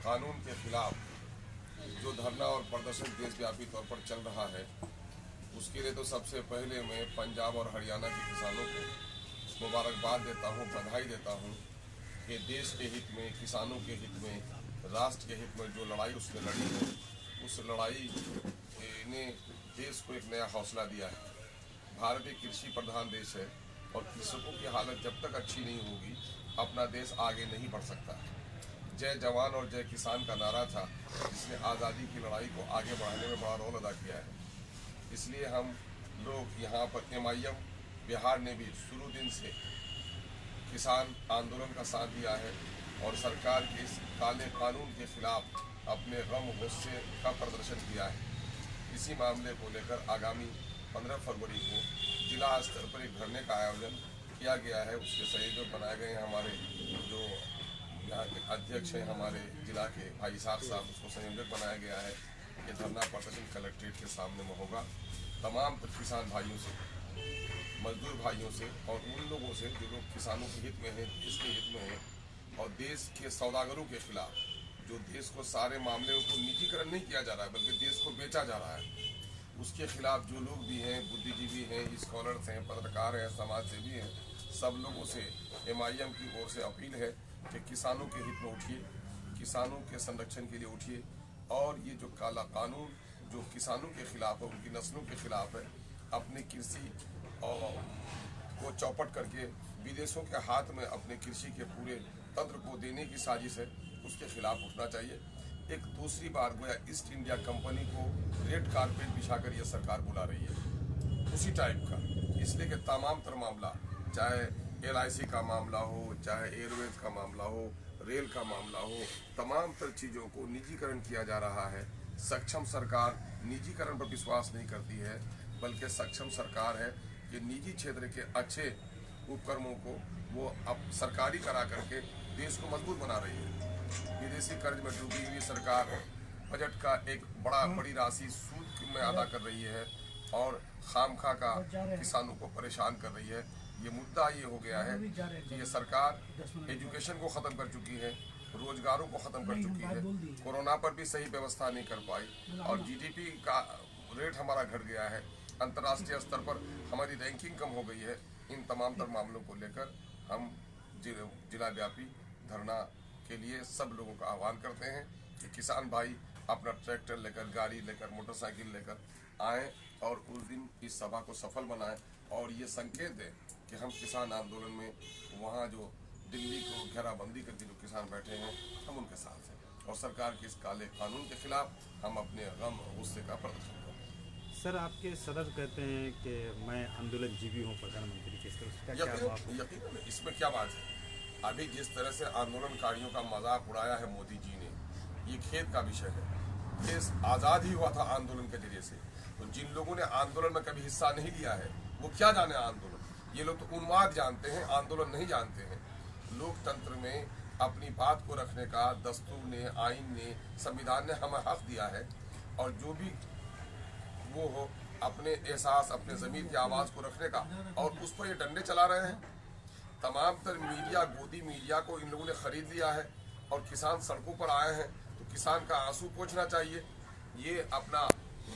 कानून के खिलाफ जो धरना और प्रदर्शन देशव्यापी तौर पर चल रहा है, उसके लिए तो सबसे पहले मैं पंजाब और हरियाणा के किसानों को मुबारकबाद देता हूँ, बधाई देता हूँ कि देश के हित में, किसानों के हित में, राष्ट्र के हित में जो लड़ाई उसने लड़ी है, उस लड़ाई ने देश को एक नया हौसला दिया है। भारत एक कृषि प्रधान देश है और कृषकों की हालत जब तक अच्छी नहीं होगी, अपना देश आगे नहीं बढ़ सकता। जय जवान और जय किसान का नारा था, जिसने आज़ादी की लड़ाई को आगे बढ़ाने में बड़ा रोल अदा किया है। इसलिए हम लोग यहाँ पर MIM बिहार ने भी शुरू दिन से किसान आंदोलन का साथ दिया है और सरकार के इस काले कानून के खिलाफ अपने गम गुस्से का प्रदर्शन किया है। इसी मामले को लेकर आगामी 15 फरवरी को जिला स्तर पर एक धरने का आयोजन किया गया है। उसके संयोजक बनाए गए हैं हमारे जो यहाँ के अध्यक्ष हैं, हमारे जिला के भाई साहब, उसको संयोजक बनाया गया है। ये धरना प्रदर्शन कलेक्ट्रेट के सामने में होगा। तमाम किसान भाइयों से, मजदूर भाइयों से और उन लोगों से जो लोग किसानों के हित में हैं, देश के हित में हैं और देश के सौदागरों के खिलाफ, जो देश को सारे मामले को निजीकरण नहीं किया जा रहा है बल्कि देश को बेचा जा रहा है, उसके खिलाफ जो लोग भी हैं, बुद्धिजीवी हैं, स्कॉलर्स हैं, पत्रकार हैं, समाज सेवी हैं, सब लोगों से MIM की ओर से अपील है कि किसानों के हित में उठिए, किसानों के संरक्षण के लिए उठिए और ये जो काला कानून जो किसानों के खिलाफ है, उनकी नस्लों के खिलाफ है, अपने कृषि को चौपट करके विदेशों के हाथ में अपने कृषि के पूरे तंत्र को देने की साजिश है, उसके खिलाफ उठना चाहिए। एक दूसरी बार गोया ईस्ट इंडिया कंपनी को रेड कारपेट बिछाकर यह सरकार बुला रही है, उसी टाइप का। इसलिए कि तमाम तर मामला, चाहे LIC का मामला हो, चाहे एयरवेज का मामला हो, रेल का मामला हो, तमाम तर चीज़ों को निजीकरण किया जा रहा है। सक्षम सरकार निजीकरण पर विश्वास नहीं करती है, बल्कि सक्षम सरकार है कि निजी क्षेत्र के अच्छे उपक्रमों को वो अब सरकारी करा करके देश को मजबूत बना रही है। विदेशी कर्ज में डूबी हुई सरकार बजट का एक बड़ी राशि सूद में अदा कर रही है और खामखा का किसानों को परेशान कर रही है। ये मुद्दा ये हो गया है कि ये सरकार एजुकेशन को ख़त्म कर चुकी है, रोजगारों को ख़त्म कर चुकी है, कोरोना पर भी सही व्यवस्था नहीं कर पाई और GDP का रेट हमारा घट गया है, अंतर्राष्ट्रीय स्तर पर हमारी रैंकिंग कम हो गई है। इन तमाम तर मामलों को लेकर हम जिला व्यापी धरना के लिए सब लोगों का आह्वान करते हैं कि किसान भाई अपना ट्रैक्टर लेकर, गाड़ी लेकर, मोटरसाइकिल लेकर आएँ और उस दिन इस सभा को सफल बनाएं और ये संकेत दें कि हम किसान आंदोलन में वहाँ जो दिल्ली को घेराबंदी करके जो किसान बैठे हैं, हम उनके साथ हैं और सरकार के इस काले कानून के खिलाफ हम अपने गम गुस्से का प्रदर्शन करें। सर, आपके सदर कहते हैं कि मैं आंदोलन जीवी हूँ प्रधानमंत्री के, यकीनन इसमें क्या बात है। अभी जिस तरह से आंदोलनकारियों का मजाक उड़ाया है मोदी जी ने, ये खेद का विषय है। देश आज़ाद ही हुआ था आंदोलन के जरिए से, तो जिन लोगों ने आंदोलन में कभी हिस्सा नहीं लिया है वो क्या जाने आंदोलन। ये लोग तो उन्माद जानते हैं, आंदोलन नहीं जानते हैं। लोकतंत्र में अपनी बात को रखने का दस्तूर ने, आइन ने, संविधान ने हमें हक दिया है और जो भी वो हो अपने एहसास, अपने ज़मीर की आवाज़ को रखने का, और उस पर ये डंडे चला रहे हैं। तमाम तर मीडिया, गोदी मीडिया को इन लोगों ने खरीद लिया है और किसान सड़कों पर आए हैं, तो किसान का आंसू पोंछना चाहिए। ये अपना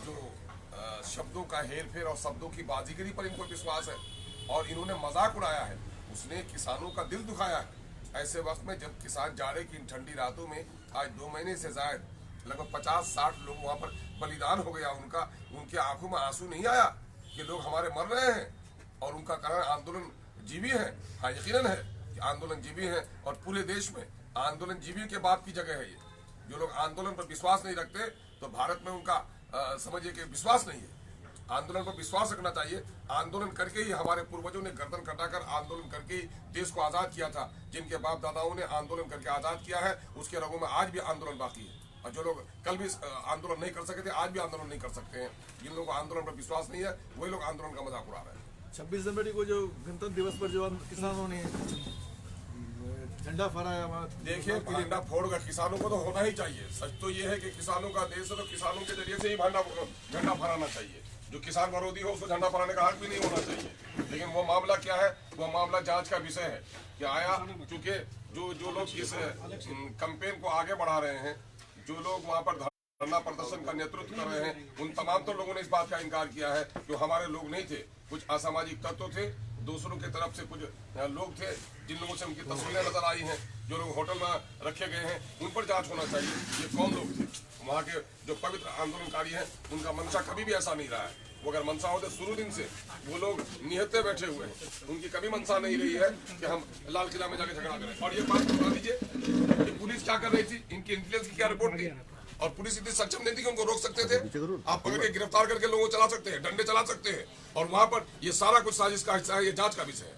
जो शब्दों का हेर फेर और शब्दों की बाजीगरी पर इनको विश्वास है और इन्होंने मजाक उड़ाया है, उसने किसानों का दिल दुखाया है। ऐसे वक्त में जब किसान जाड़े की इन ठंडी रातों में आज 2 महीने से जायद लगभग 50-60 लोग वहाँ पर बलिदान हो गया उनका, उनके आंखों में आंसू नहीं आया कि लोग हमारे मर रहे हैं और उनका कारण आंदोलन जीवी है। हाँ, यकीनन है कि आंदोलन जीवी है और पूरे देश में आंदोलन जीवी के बाप की जगह है। ये जो लोग आंदोलन पर विश्वास नहीं रखते तो भारत में उनका समझिए कि विश्वास नहीं है। आंदोलन पर विश्वास रखना चाहिए। आंदोलन करके ही हमारे पूर्वजों ने गर्दन कटाकर आंदोलन करके ही देश को आज़ाद किया था। जिनके बाप दादाओं ने आंदोलन करके आज़ाद किया है, उसके रगों में आज भी आंदोलन बाकी है और जो लोग कल भी आंदोलन नहीं कर सके थे, आज भी आंदोलन नहीं कर सकते हैं। जिन लोगों को आंदोलन पर विश्वास नहीं है, वही लोग आंदोलन का मजाक उड़ा रहे हैं। 26 जनवरी को जो गणतंत्र दिवस पर जो किसानों ने झंडा फहराया, देखिए झंडा फोड़कर किसानों को तो होना ही चाहिए। सच तो ये है कि किसानों का देश है तो किसानों के जरिए से ही झंडा फहराना चाहिए। जो किसान विरोधी हो उसको झंडा फहराने का हक भी नहीं होना चाहिए। लेकिन वो मामला क्या है, वो मामला जांच का विषय है कि आया, चूंकि जो लोग इस कैंपेन को आगे बढ़ा रहे हैं, जो लोग वहाँ पर धरना प्रदर्शन का नेतृत्व कर रहे हैं, उन तमाम तो लोगों ने इस बात का इनकार किया है कि हमारे लोग नहीं थे, कुछ असामाजिक तत्व थे, दूसरों की तरफ से कुछ लोग थे जिन लोगों से उनकी तस्वीरें नजर आई हैं, जो लोग होटल में रखे गए हैं, उन पर जांच होना चाहिए। ये कौन लोग थे? वहाँ के जो पवित्र आंदोलनकारी हैं, उनका मंशा कभी भी ऐसा नहीं रहा है। वो अगर मंशा होते शुरू दिन से वो लोग निहत्ते बैठे हुए हैं, उनकी कभी मंशा नहीं रही है कि हम लाल किला में जाकर झगड़ा करें। और ये बात बता दीजिए कि पुलिस क्या कर रही थी, इनकी इंटेलिजेंस की क्या रिपोर्ट थी? और पुलिस इतनी सक्षम नहीं थी कि उनको रोक सकते थे। आप पकड़ के गिरफ्तार करके लोगों को चला सकते हैं, डंडे चला सकते हैं, और वहां पर ये सारा कुछ साजिश का हिस्सा है, ये जांच का विषय है।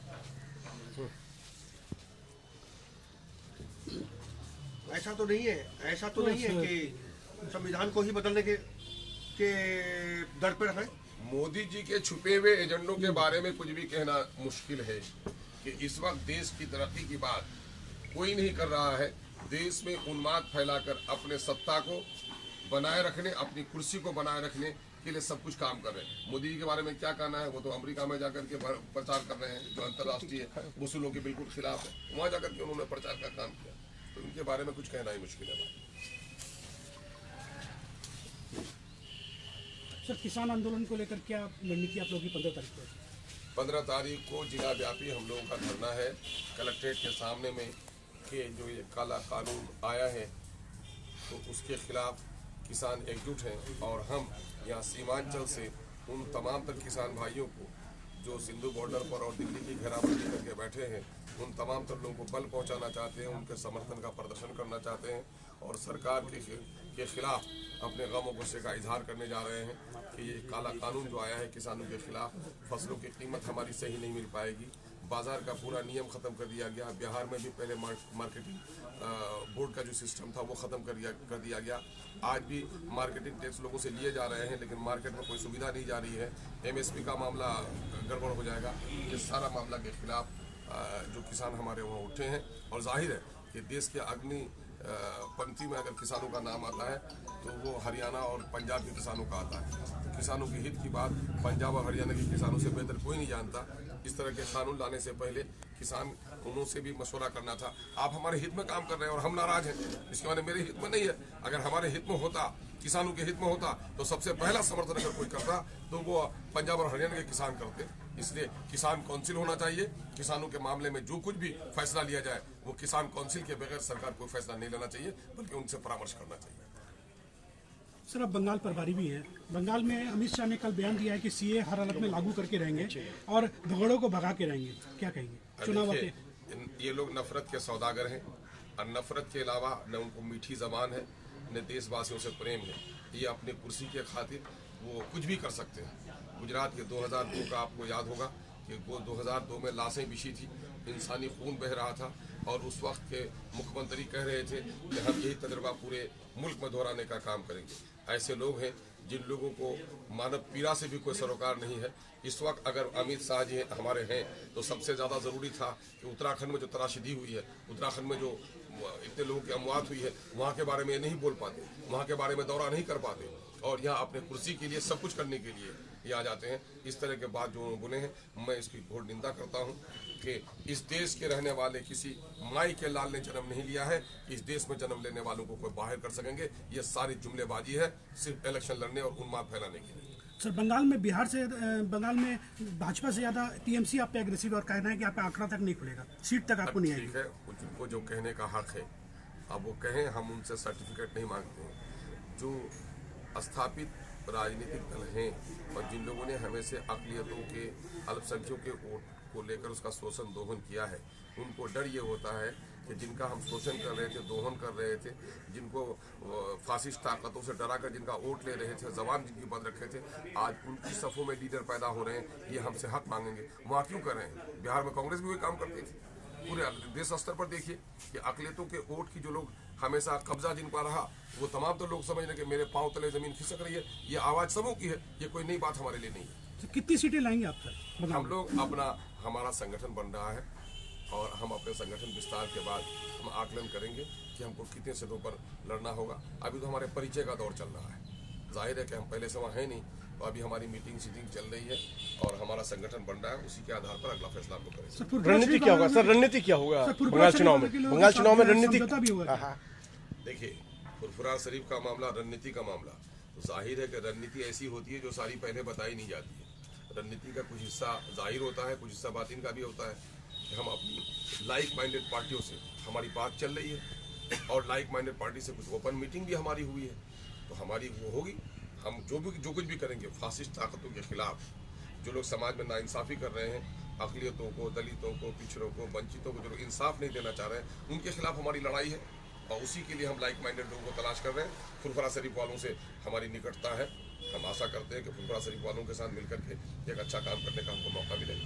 ऐसा तो नहीं है कि संविधान को ही बदलने के दर पर है। मोदी जी के छुपे हुए एजेंडों के बारे में कुछ भी कहना मुश्किल है कि इस वक्त देश की तरक्की की बात कोई नहीं कर रहा है। देश में उन्माद फैलाकर अपने सत्ता को बनाए रखने, अपनी कुर्सी को बनाए रखने के लिए सब कुछ काम कर रहे हैं। मोदी जी के बारे में क्या कहना है? वो तो अमेरिका में जाकर के प्रचार कर रहे हैं, जो अंतर्राष्ट्रीय वसूलों के बिल्कुल खिलाफ है। वहां जाकर के उन्होंने प्रचार का काम किया, तो उनके बारे में कुछ कहना ही मुश्किल है। सर, किसान आंदोलन को लेकर क्या रणनीति आप लोगों की 15 तारीख को? 15 तारीख को जिला व्यापी हम लोगों का धरना है कलेक्ट्रेट के सामने में कि जो ये काला कानून आया है तो उसके खिलाफ किसान एकजुट हैं। और हम यहाँ सीमांचल से उन तमाम तर किसान भाइयों को जो सिंधु बॉर्डर पर और दिल्ली की घेराबंदी करके बैठे हैं, उन तमाम तर लोगों को बल पहुँचाना चाहते हैं, उनके समर्थन का प्रदर्शन करना चाहते हैं और सरकार के खिलाफ अपने गम गुस्से का इजहार करने जा रहे हैं कि ये काला कानून जो आया है किसानों के खिलाफ, फसलों की कीमत हमारी सही नहीं मिल पाएगी, बाजार का पूरा नियम ख़त्म कर दिया गया। बिहार में भी पहले मार्केटिंग बोर्ड का जो सिस्टम था वो ख़त्म कर दिया गया। आज भी मार्केटिंग टैक्स लोगों से लिए जा रहे हैं, लेकिन मार्केट में कोई सुविधा नहीं जा रही है। MSP का मामला गड़बड़ हो जाएगा। ये सारा मामला के खिलाफ जो किसान हमारे वहाँ उठे हैं, और जाहिर है कि देश के अग्नि पंक्ति में अगर किसानों का नाम आता है तो वो हरियाणा और पंजाब के किसानों का आता है। किसानों के हित की बात पंजाब और हरियाणा के किसानों से बेहतर कोई नहीं जानता। इस तरह के कानून लाने से पहले किसान उनसे भी मशवरा करना था। आप हमारे हित में काम कर रहे हैं और हम नाराज हैं, इसके माने मेरे हित में नहीं है। अगर हमारे हित में होता, किसानों के हित में होता, तो सबसे पहला समर्थन अगर कोई करता तो वो पंजाब और हरियाणा के किसान करते। इसलिए किसान काउंसिल होना चाहिए। किसानों के मामले में जो कुछ भी फैसला लिया जाए वो किसान काउंसिल के बगैर सरकार कोई फैसला नहीं लेना चाहिए, बल्कि उनसे परामर्श करना चाहिए। सर, आप बंगाल प्रभारी भी हैं। बंगाल में अमित शाह ने कल बयान दिया है कि CA हर हालत में लागू करके रहेंगे और भगड़ों को भगा के रहेंगे। क्या कहेंगे चुनाव आते? ये लोग नफरत के सौदागर हैं और नफरत के अलावा न उनको मीठी जबान है न देशवासियों से प्रेम है। ये अपने कुर्सी के खातिर वो कुछ भी कर सकते हैं। गुजरात के 2002 का आपको याद होगा कि वो 2002 में लाशें बिछी थी, इंसानी खून बह रहा था, और उस वक्त के मुख्यमंत्री कह रहे थे कि हम यही तजुर्बा पूरे मुल्क में दोहराने का काम करेंगे। ऐसे लोग हैं जिन लोगों को मानव पीड़ा से भी कोई सरोकार नहीं है। इस वक्त अगर अमित शाह जी हमारे हैं तो सबसे ज़्यादा ज़रूरी था कि उत्तराखंड में जो तराशीदी हुई है, उत्तराखंड में जो इतने लोगों की अमवात हुई है, वहाँ के बारे में नहीं बोल पाते, वहाँ के बारे में दौरा नहीं कर पाते, और यहाँ अपने कुर्सी के लिए सब कुछ करने के लिए ये आ जाते हैं। इस तरह के बात जो बोले हैं, मैं इसकी घोर निंदा करता हूँ कि इस देश के रहने वाले किसी माई के लाल ने जन्म नहीं लिया है। इस देश में जन्म लेने वालों को कोई बाहर कर सकेंगे, ये सारी जुमलेबाजी है, सिर्फ इलेक्शन लड़ने और उन्माद फैलाने के लिए। सर, बंगाल में भाजपा से ज़्यादा TMC आप पे एग्रेसिव और कहना है कि आपका आंकड़ा तक नहीं खुलेगा, सीट तक आपको नहीं आएगी। ठीक है, उनको जो कहने का हक है अब वो कहें, हम उनसे सर्टिफिकेट नहीं मांगते हैं। जो स्थापित राजनीतिक दल हैं और जिन लोगों ने हमेशा अक़लियतों के, अल्पसंख्यकों के वोट को लेकर उसका शोषण दोहन किया है, उनको डर ये होता है कि जिनका हम शोषण कर रहे थे, दोहन कर रहे थे, जिनको फासिस्ट ताकतों से डराकर जिनका वोट ले रहे थे, जबान जिनकी बंद रखे थे, आज उनकी सफ़ों में लीडर पैदा हो रहे हैं। ये हमसे हक मांगेंगे। वहाँ क्यों कर रहे हैं? बिहार में कांग्रेस भी वही काम करती थी। पूरे देश स्तर पर देखिए कि अक़लियतों के वोट की जो लोग हमेशा कब्जा जिनका रहा, वो तमाम तो लोग समझ रहे कि मेरे पाँव तले ज़मीन खिसक रही है। ये आवाज़ सबों की है, ये कोई नई बात हमारे लिए नहीं है। तो कितनी सीटें लाएंगे आप सर? हम लोग हमारा संगठन बन रहा है और हम अपने संगठन विस्तार के बाद हम आकलन करेंगे कि हमको कितने सीटों पर लड़ना होगा। अभी तो हमारे परिचय का दौर चल रहा है। जाहिर है कि हम पहले से वहाँ हैं नहीं, तो अभी हमारी मीटिंग चल रही है और हमारा संगठन बन रहा है, उसी के आधार पर अगला फैसला हम लोग करेंगे। रणनीति क्या होगा सर? रणनीति क्या होगा बंगाल चुनाव में? बंगाल चुनाव में रणनीति देखिए, फुरफुरा शरीफ का मामला रणनीति का मामला, तो जाहिर है कि रणनीति ऐसी होती है जो सारी पहले बताई नहीं जाती है। रणनीति का कुछ हिस्सा जाहिर होता है, कुछ हिस्सा बातिन का भी होता है। कि हम अपनी लाइक माइंडेड पार्टियों से हमारी बात चल रही है और लाइक माइंडेड पार्टी से कुछ ओपन मीटिंग भी हमारी हुई है, तो हमारी वो होगी। हम जो कुछ भी करेंगे फासिस्ट ताकतों के खिलाफ, जो लोग समाज में नाइंसाफ़ी कर रहे हैं, अक़लियतों को, दलितों को, पिछड़ों को, वंचितों को, जो लोग इंसाफ नहीं देना चाह रहे हैं, उनके खिलाफ हमारी लड़ाई है और उसी के लिए हम लाइक माइंडेड लोगों को तलाश कर रहे हैं। फुरफुरा शरीफ वालों से हमारी निकटता है, हम आशा करते हैं कि फुरफुरा शरीफ वालों के साथ मिलकर के एक अच्छा काम करने का हमको मौका मिलेगा।